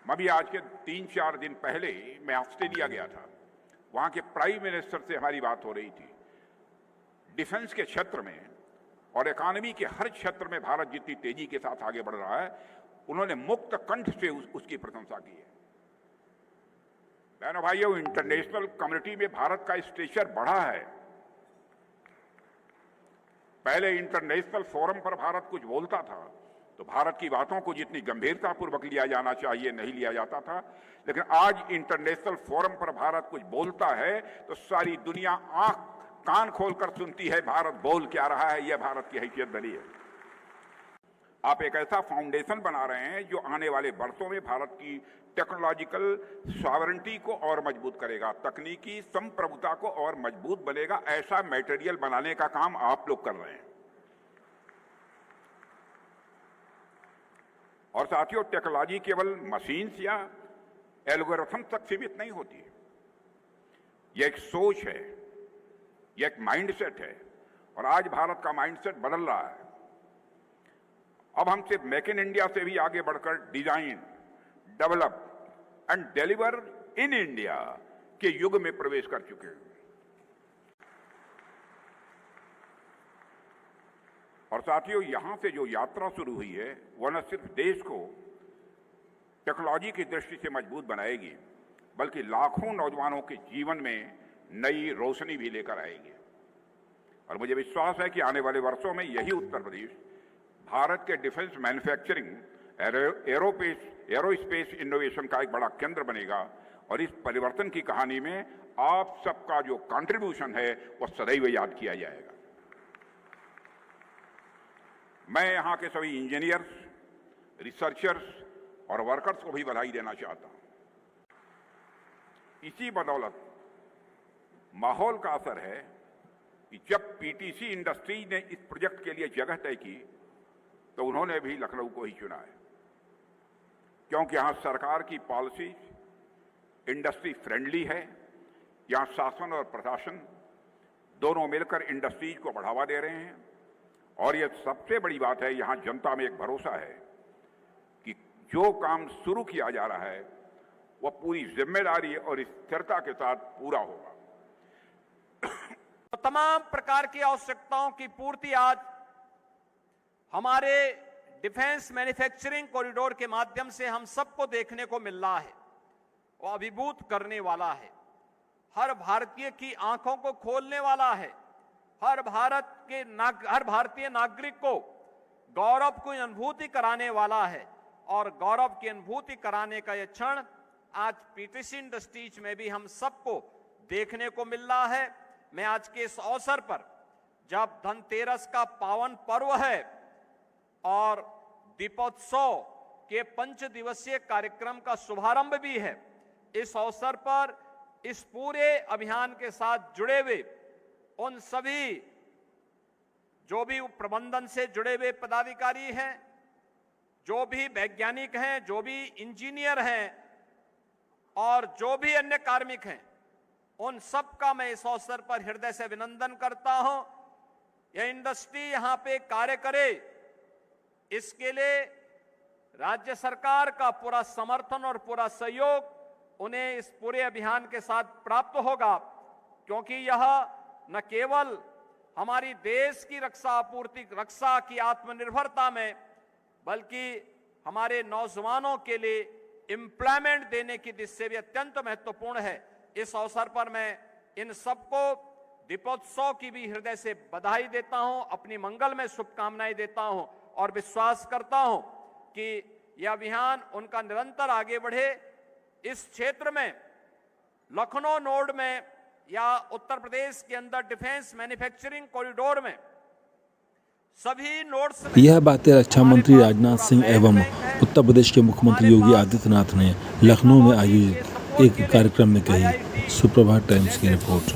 अभी आज के 3-4 दिन पहले मैं ऑस्ट्रेलिया गया था। वहां के प्राइम मिनिस्टर से हमारी बात हो रही थी। डिफेंस के क्षेत्र में और इकोनॉमी के हर क्षेत्र में भारत जितनी तेजी के साथ आगे बढ़ रहा है, उन्होंने मुक्त कंठ से उसकी प्रशंसा की है। बहनों भाइयों, इंटरनेशनल कम्युनिटी में भारत का स्टेचर बढ़ा है। पहले इंटरनेशनल फोरम पर भारत कुछ बोलता था तो भारत की बातों को जितनी गंभीरतापूर्वक लिया जाना चाहिए नहीं लिया जाता था, लेकिन आज इंटरनेशनल फोरम पर भारत कुछ बोलता है तो सारी दुनिया आंख कान खोलकर सुनती है भारत बोल क्या रहा है। यह भारत की हैसियत बनी है। आप एक ऐसा फाउंडेशन बना रहे हैं जो आने वाले वर्षों में भारत की टेक्नोलॉजिकल सॉवरेंटी को और मजबूत करेगा, तकनीकी संप्रभुता को और मजबूत बनेगा। ऐसा मटेरियल बनाने का काम आप लोग कर रहे हैं। और साथियों, टेक्नोलॉजी केवल मशीन्स या एल्गोरिथम तक सीमित नहीं होती। यह एक सोच है, यह एक माइंडसेट है, और आज भारत का माइंडसेट बदल रहा है। अब हम सिर्फ मेक इन इंडिया से भी आगे बढ़कर design, develop and deliver in India के युग में प्रवेश कर चुके हैं। और साथियों, यहां से जो यात्रा शुरू हुई है वह न सिर्फ देश को टेक्नोलॉजी की दृष्टि से मजबूत बनाएगी, बल्कि लाखों नौजवानों के जीवन में नई रोशनी भी लेकर आएगी। और मुझे विश्वास है कि आने वाले वर्षों में यही उत्तर प्रदेश भारत के डिफेंस मैन्युफैक्चरिंग, एरोस्पेस इनोवेशन का एक बड़ा केंद्र बनेगा। और इस परिवर्तन की कहानी में आप सबका जो कंट्रीब्यूशन है वह सदैव याद किया जाएगा। मैं यहां के सभी इंजीनियर्स, रिसर्चर्स और वर्कर्स को भी बधाई देना चाहता हूं। इसी बदौलत माहौल का असर है कि जब पीटीसी इंडस्ट्री ने इस प्रोजेक्ट के लिए जगह तय की तो उन्होंने भी लखनऊ को ही चुना है, क्योंकि यहां सरकार की पॉलिसी इंडस्ट्री फ्रेंडली है। यहां शासन और प्रशासन दोनों मिलकर इंडस्ट्रीज को बढ़ावा दे रहे हैं। और यह सबसे बड़ी बात है, यहां जनता में एक भरोसा है कि जो काम शुरू किया जा रहा है वह पूरी जिम्मेदारी और स्थिरता के साथ पूरा होगा। तो तमाम प्रकार की आवश्यकताओं की पूर्ति आज हमारे डिफेंस मैन्युफैक्चरिंग कॉरिडोर के माध्यम से हम सबको देखने को मिल रहा है। वो अभिभूत करने वाला है, हर भारतीय की आंखों को खोलने वाला है, हर भारतीय नागरिक को गौरव की अनुभूति कराने वाला है। और गौरव की अनुभूति कराने का यह क्षण आज पीटीसी इंडस्ट्रीज में भी हम सबको देखने को मिल रहा है। मैं आज के इस अवसर पर, जब धनतेरस का पावन पर्व है और दीपोत्सव के 5 दिवसीय कार्यक्रम का शुभारंभ भी है, इस अवसर पर इस पूरे अभियान के साथ जुड़े हुए उन सभी जो भी प्रबंधन से जुड़े हुए पदाधिकारी हैं, जो भी वैज्ञानिक हैं, जो भी इंजीनियर हैं और जो भी अन्य कार्मिक हैं, उन सब का मैं इस अवसर पर हृदय से अभिनंदन करता हूं। यह इंडस्ट्री यहां पे कार्य करे, इसके लिए राज्य सरकार का पूरा समर्थन और पूरा सहयोग उन्हें इस पूरे अभियान के साथ प्राप्त होगा, क्योंकि यह न केवल हमारी देश की रक्षा की आत्मनिर्भरता में, बल्कि हमारे नौजवानों के लिए एम्प्लॉयमेंट देने की दृष्टि से भी अत्यंत महत्वपूर्ण है। इस अवसर पर मैं इन सबको दीपोत्सव की भी हृदय से बधाई देता हूं, अपनी मंगलमय शुभकामनाएं देता हूं और विश्वास करता हूं कि यह अभियान उनका निरंतर आगे बढ़े। इस क्षेत्र में लखनऊ नोड में या उत्तर प्रदेश के अंदर डिफेंस मैन्युफैक्चरिंग कॉरिडोर में सभी नोड्स। यह बातें रक्षा मंत्री राजनाथ सिंह एवं उत्तर प्रदेश के मुख्यमंत्री योगी आदित्यनाथ ने लखनऊ में आयोजित एक कार्यक्रम में कही। सुप्रभात टाइम्स की रिपोर्ट।